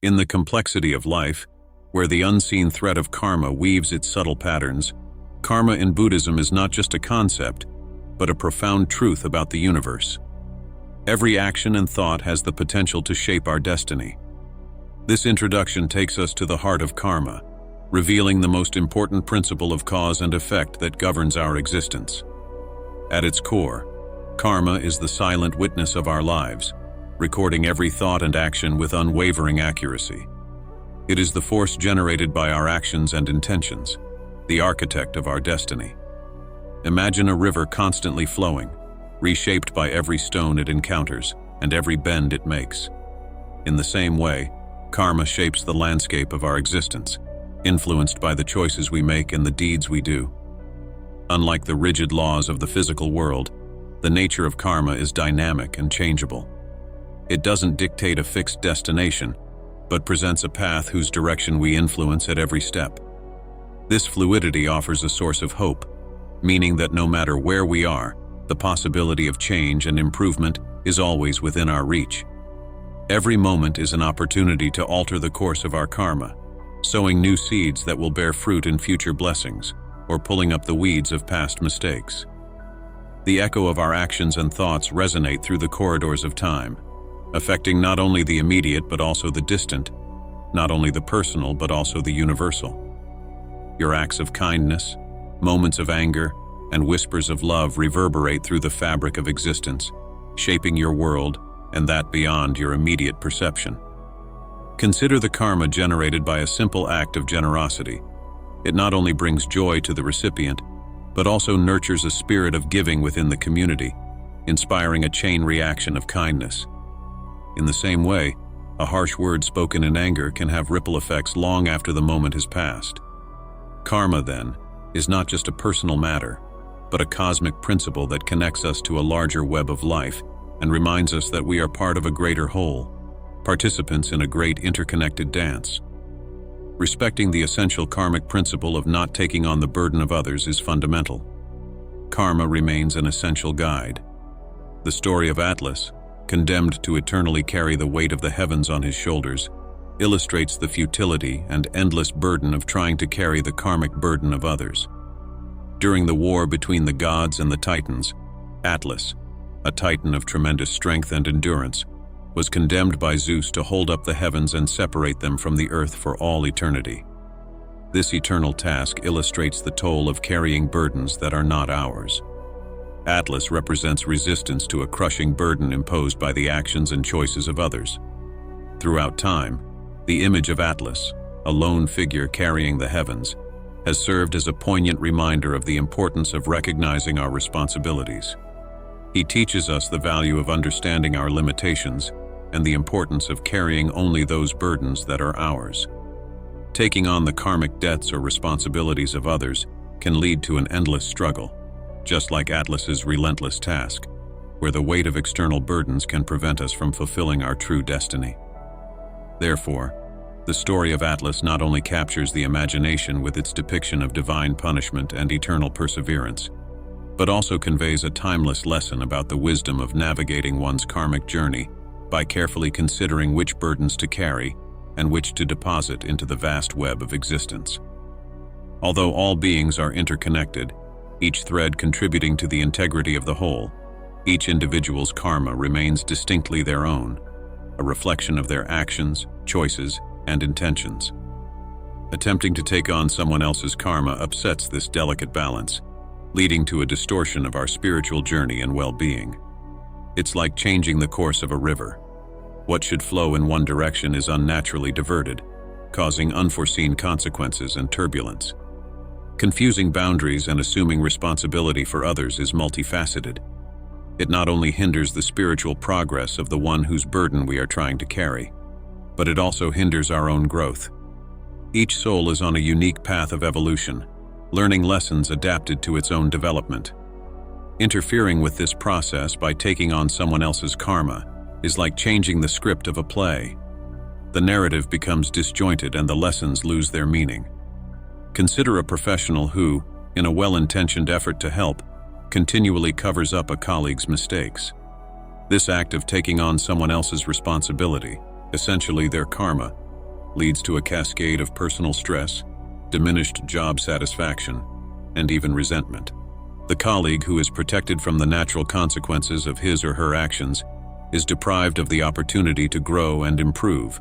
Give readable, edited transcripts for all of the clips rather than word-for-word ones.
In the complexity of life, where the unseen thread of karma weaves its subtle patterns, karma in Buddhism is not just a concept, but a profound truth about the universe. Every action and thought has the potential to shape our destiny. This introduction takes us to the heart of karma, revealing the most important principle of cause and effect that governs our existence. At its core, karma is the silent witness of our lives, recording every thought and action with unwavering accuracy. It is the force generated by our actions and intentions, the architect of our destiny. Imagine a river constantly flowing, reshaped by every stone it encounters and every bend it makes. In the same way, karma shapes the landscape of our existence, influenced by the choices we make and the deeds we do. Unlike the rigid laws of the physical world, the nature of karma is dynamic and changeable. It doesn't dictate a fixed destination, but presents a path whose direction we influence at every step. This fluidity offers a source of hope, meaning that no matter where we are, the possibility of change and improvement is always within our reach. Every moment is an opportunity to alter the course of our karma, sowing new seeds that will bear fruit in future blessings, or pulling up the weeds of past mistakes. The echo of our actions and thoughts resonate through the corridors of time, affecting not only the immediate but also the distant, not only the personal but also the universal. Your acts of kindness, moments of anger, and whispers of love reverberate through the fabric of existence, shaping your world and that beyond your immediate perception. Consider the karma generated by a simple act of generosity. It not only brings joy to the recipient, but also nurtures a spirit of giving within the community, inspiring a chain reaction of kindness. In the same way, a harsh word spoken in anger can have ripple effects long after the moment has passed. Karma, then, is not just a personal matter, but a cosmic principle that connects us to a larger web of life and reminds us that we are part of a greater whole, participants in a great interconnected dance. Respecting the essential karmic principle of not taking on the burden of others is fundamental. Karma remains an essential guide. The story of Atlas, condemned to eternally carry the weight of the heavens on his shoulders, illustrates the futility and endless burden of trying to carry the karmic burden of others. During the war between the gods and the Titans, Atlas, a titan of tremendous strength and endurance, was condemned by Zeus to hold up the heavens and separate them from the earth for all eternity. This eternal task illustrates the toll of carrying burdens that are not ours. Atlas represents resistance to a crushing burden imposed by the actions and choices of others. Throughout time, the image of Atlas, a lone figure carrying the heavens, has served as a poignant reminder of the importance of recognizing our responsibilities. He teaches us the value of understanding our limitations and the importance of carrying only those burdens that are ours. Taking on the karmic debts or responsibilities of others can lead to an endless struggle, just like Atlas's relentless task, where the weight of external burdens can prevent us from fulfilling our true destiny. Therefore, the story of Atlas not only captures the imagination with its depiction of divine punishment and eternal perseverance, but also conveys a timeless lesson about the wisdom of navigating one's karmic journey by carefully considering which burdens to carry and which to deposit into the vast web of existence. Although all beings are interconnected, each thread contributing to the integrity of the whole, each individual's karma remains distinctly their own, a reflection of their actions, choices, and intentions. Attempting to take on someone else's karma upsets this delicate balance, leading to a distortion of our spiritual journey and well-being. It's like changing the course of a river. What should flow in one direction is unnaturally diverted, causing unforeseen consequences and turbulence. Confusing boundaries and assuming responsibility for others is multifaceted. It not only hinders the spiritual progress of the one whose burden we are trying to carry, but it also hinders our own growth. Each soul is on a unique path of evolution, learning lessons adapted to its own development. Interfering with this process by taking on someone else's karma is like changing the script of a play. The narrative becomes disjointed and the lessons lose their meaning. Consider a professional who, in a well-intentioned effort to help, continually covers up a colleague's mistakes. This act of taking on someone else's responsibility, essentially their karma, leads to a cascade of personal stress, diminished job satisfaction, and even resentment. The colleague who is protected from the natural consequences of his or her actions is deprived of the opportunity to grow and improve,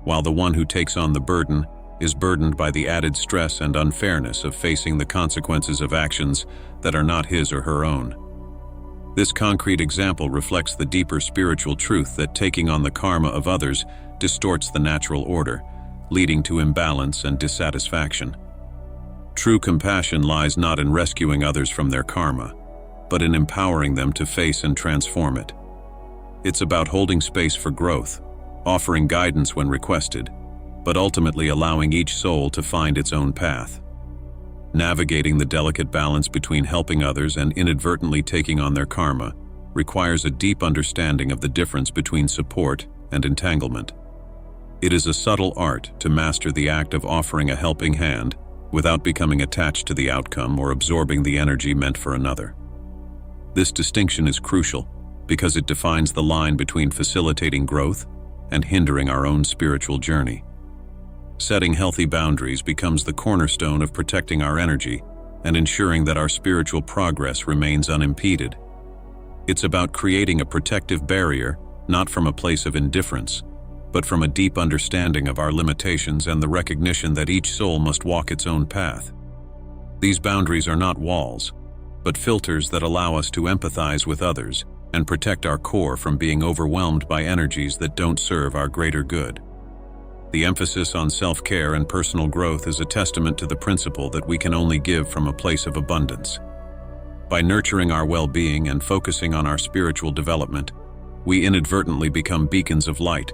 while the one who takes on the burden is burdened by the added stress and unfairness of facing the consequences of actions that are not his or her own. This concrete example reflects the deeper spiritual truth that taking on the karma of others distorts the natural order, leading to imbalance and dissatisfaction. True compassion lies not in rescuing others from their karma, but in empowering them to face and transform it. It's about holding space for growth, offering guidance when requested, but ultimately allowing each soul to find its own path. Navigating the delicate balance between helping others and inadvertently taking on their karma requires a deep understanding of the difference between support and entanglement. It is a subtle art to master the act of offering a helping hand without becoming attached to the outcome or absorbing the energy meant for another. This distinction is crucial because it defines the line between facilitating growth and hindering our own spiritual journey. Setting healthy boundaries becomes the cornerstone of protecting our energy and ensuring that our spiritual progress remains unimpeded. It's about creating a protective barrier, not from a place of indifference, but from a deep understanding of our limitations and the recognition that each soul must walk its own path. These boundaries are not walls, but filters that allow us to empathize with others and protect our core from being overwhelmed by energies that don't serve our greater good. The emphasis on self-care and personal growth is a testament to the principle that we can only give from a place of abundance. By nurturing our well-being and focusing on our spiritual development, we inadvertently become beacons of light,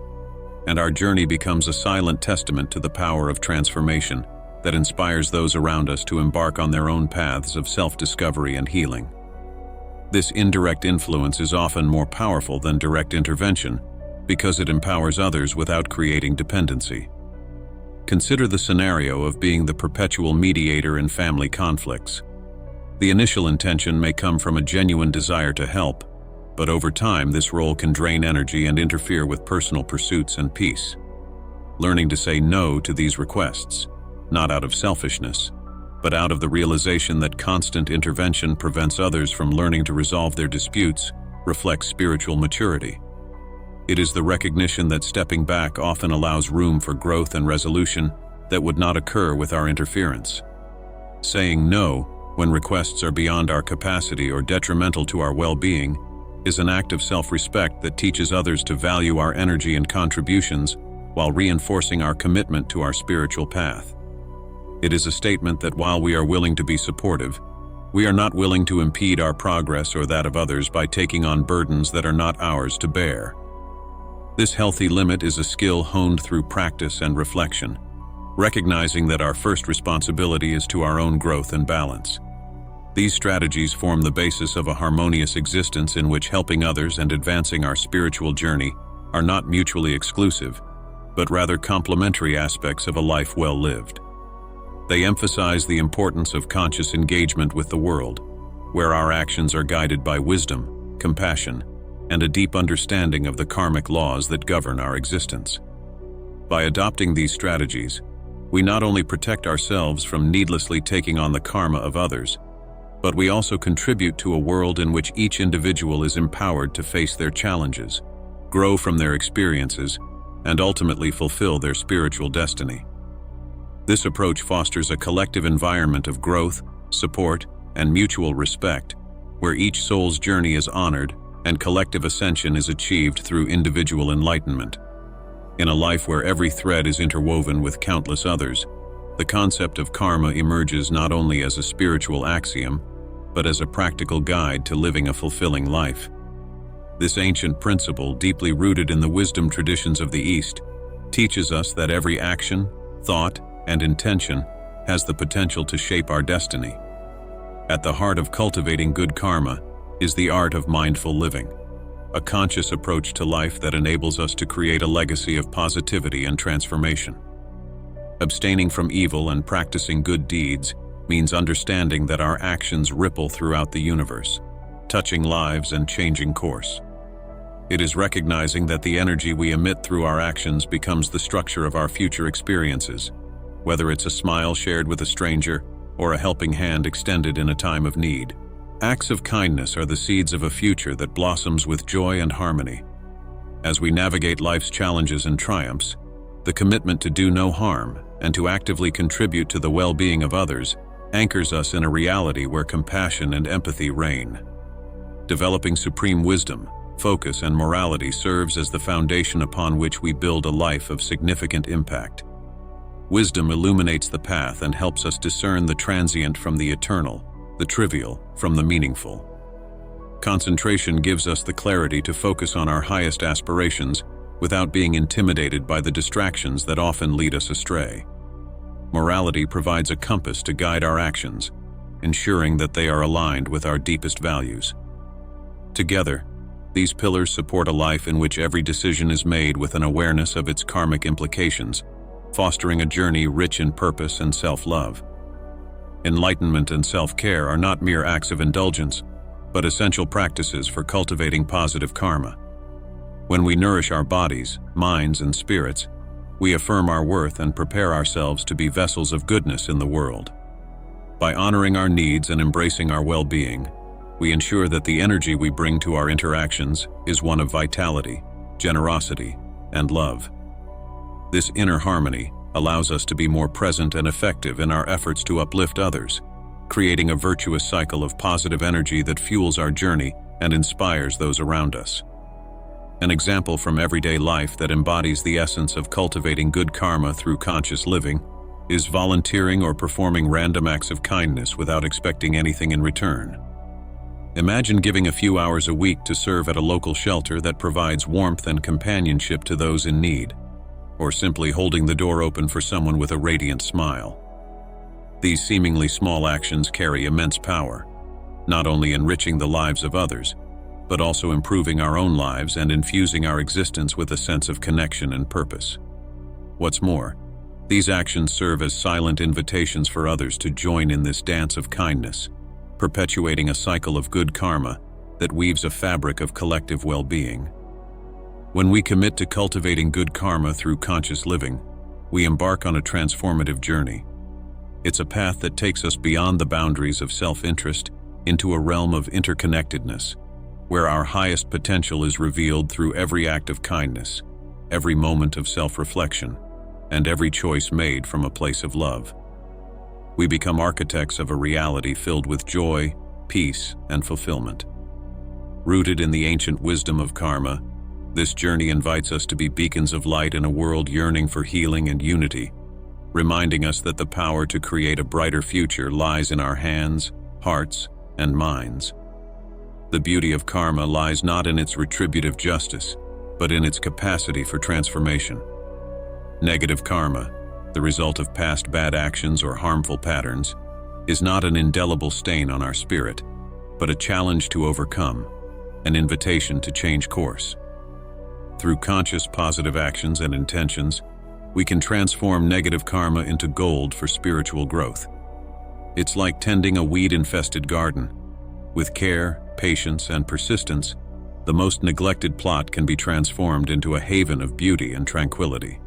and our journey becomes a silent testament to the power of transformation that inspires those around us to embark on their own paths of self-discovery and healing. This indirect influence is often more powerful than direct intervention because it empowers others without creating dependency. Consider the scenario of being the perpetual mediator in family conflicts. The initial intention may come from a genuine desire to help, but over time this role can drain energy and interfere with personal pursuits and peace. Learning to say no to these requests, not out of selfishness, but out of the realization that constant intervention prevents others from learning to resolve their disputes, reflects spiritual maturity. It is the recognition that stepping back often allows room for growth and resolution that would not occur with our interference. Saying no when requests are beyond our capacity or detrimental to our well-being is an act of self-respect that teaches others to value our energy and contributions while reinforcing our commitment to our spiritual path. It is a statement that while we are willing to be supportive, we are not willing to impede our progress or that of others by taking on burdens that are not ours to bear. This healthy limit is a skill honed through practice and reflection, recognizing that our first responsibility is to our own growth and balance. These strategies form the basis of a harmonious existence in which helping others and advancing our spiritual journey are not mutually exclusive, but rather complementary aspects of a life well lived. They emphasize the importance of conscious engagement with the world, where our actions are guided by wisdom, compassion, and a deep understanding of the karmic laws that govern our existence. By adopting these strategies, we not only protect ourselves from needlessly taking on the karma of others, but we also contribute to a world in which each individual is empowered to face their challenges, grow from their experiences, and ultimately fulfill their spiritual destiny. This approach fosters a collective environment of growth, support, and mutual respect, where each soul's journey is honored and collective ascension is achieved through individual enlightenment. In a life where every thread is interwoven with countless others, the concept of karma emerges not only as a spiritual axiom, but as a practical guide to living a fulfilling life. This ancient principle, deeply rooted in the wisdom traditions of the East, teaches us that every action, thought, and intention has the potential to shape our destiny. At the heart of cultivating good karma is the art of mindful living, a conscious approach to life that enables us to create a legacy of positivity and transformation. Abstaining from evil and practicing good deeds means understanding that our actions ripple throughout the universe, touching lives and changing course. It is recognizing that the energy we emit through our actions becomes the structure of our future experiences, whether it's a smile shared with a stranger or a helping hand extended in a time of need. Acts of kindness are the seeds of a future that blossoms with joy and harmony. As we navigate life's challenges and triumphs, the commitment to do no harm and to actively contribute to the well-being of others anchors us in a reality where compassion and empathy reign. Developing supreme wisdom, focus, and morality serves as the foundation upon which we build a life of significant impact. Wisdom illuminates the path and helps us discern the transient from the eternal, the trivial from the meaningful. Concentration gives us the clarity to focus on our highest aspirations without being intimidated by the distractions that often lead us astray. Morality provides a compass to guide our actions, ensuring that they are aligned with our deepest values. Together, these pillars support a life in which every decision is made with an awareness of its karmic implications, fostering a journey rich in purpose and self-love. Enlightenment and self-care are not mere acts of indulgence, but essential practices for cultivating positive karma. When we nourish our bodies, minds, and spirits, we affirm our worth and prepare ourselves to be vessels of goodness in the world. By honoring our needs and embracing our well-being, we ensure that the energy we bring to our interactions is one of vitality, generosity, and love. This inner harmony allows us to be more present and effective in our efforts to uplift others, creating a virtuous cycle of positive energy that fuels our journey and inspires those around us. An example from everyday life that embodies the essence of cultivating good karma through conscious living is volunteering or performing random acts of kindness without expecting anything in return. Imagine giving a few hours a week to serve at a local shelter that provides warmth and companionship to those in need, or simply holding the door open for someone with a radiant smile. These seemingly small actions carry immense power, not only enriching the lives of others, but also improving our own lives and infusing our existence with a sense of connection and purpose. What's more, these actions serve as silent invitations for others to join in this dance of kindness, perpetuating a cycle of good karma that weaves a fabric of collective well-being. When we commit to cultivating good karma through conscious living, we embark on a transformative journey. It's a path that takes us beyond the boundaries of self-interest into a realm of interconnectedness, where our highest potential is revealed through every act of kindness, every moment of self-reflection, and every choice made from a place of love. We become architects of a reality filled with joy, peace, and fulfillment. Rooted in the ancient wisdom of karma, this journey invites us to be beacons of light in a world yearning for healing and unity, reminding us that the power to create a brighter future lies in our hands, hearts, and minds. The beauty of karma lies not in its retributive justice, but in its capacity for transformation. Negative karma, the result of past bad actions or harmful patterns, is not an indelible stain on our spirit, but a challenge to overcome, an invitation to change course. Through conscious positive actions and intentions, we can transform negative karma into gold for spiritual growth. It's like tending a weed-infested garden. With care, patience, and persistence, the most neglected plot can be transformed into a haven of beauty and tranquility.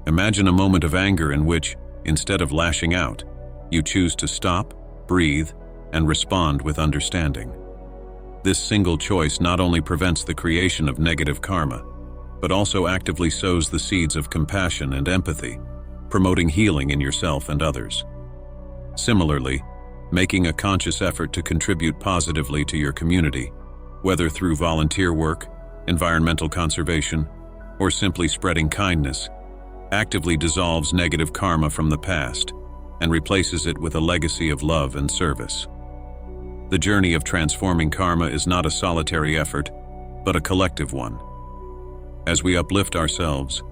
Imagine a moment of anger in which, instead of lashing out, you choose to stop, breathe, and respond with understanding. This single choice not only prevents the creation of negative karma, but also actively sows the seeds of compassion and empathy, promoting healing in yourself and others. Similarly, making a conscious effort to contribute positively to your community, whether through volunteer work, environmental conservation, or simply spreading kindness, actively dissolves negative karma from the past and replaces it with a legacy of love and service. The journey of transforming karma is not a solitary effort, but a collective one. As we uplift ourselves,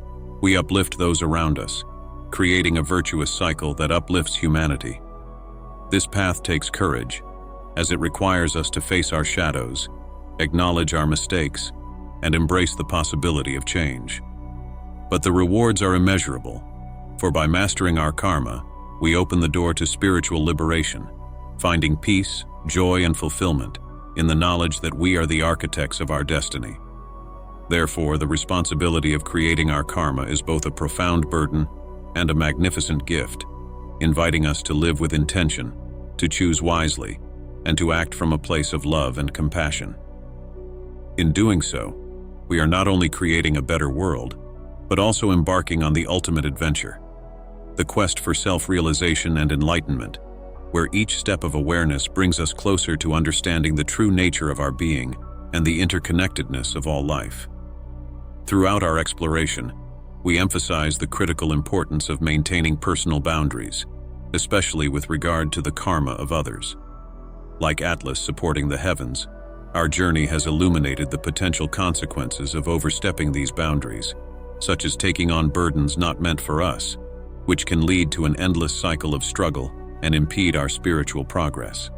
we uplift those around us, creating a virtuous cycle that uplifts humanity. This path takes courage, as it requires us to face our shadows, acknowledge our mistakes, and embrace the possibility of change. But the rewards are immeasurable, for by mastering our karma, we open the door to spiritual liberation, finding peace, joy, and fulfillment in the knowledge that we are the architects of our destiny. Therefore, the responsibility of creating our karma is both a profound burden and a magnificent gift, inviting us to live with intention, to choose wisely, and to act from a place of love and compassion. In doing so, we are not only creating a better world, but also embarking on the ultimate adventure, the quest for self-realization and enlightenment, where each step of awareness brings us closer to understanding the true nature of our being and the interconnectedness of all life. Throughout our exploration, we emphasize the critical importance of maintaining personal boundaries, especially with regard to the karma of others. Like Atlas supporting the heavens, our journey has illuminated the potential consequences of overstepping these boundaries, such as taking on burdens not meant for us, which can lead to an endless cycle of struggle and impede our spiritual progress.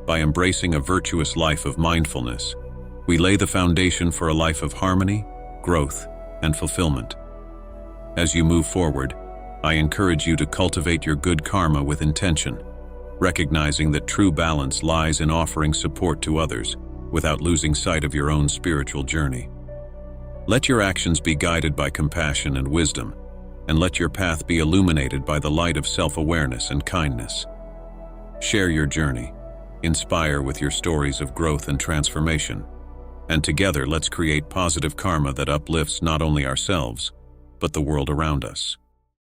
By embracing a virtuous life of mindfulness, we lay the foundation for a life of harmony, growth, and fulfillment. As you move forward, I encourage you to cultivate your good karma with intention, recognizing that true balance lies in offering support to others without losing sight of your own spiritual journey. Let your actions be guided by compassion and wisdom, and let your path be illuminated by the light of self-awareness and kindness. Share your journey, inspire with your stories of growth and transformation, and together let's create positive karma that uplifts not only ourselves, but the world around us.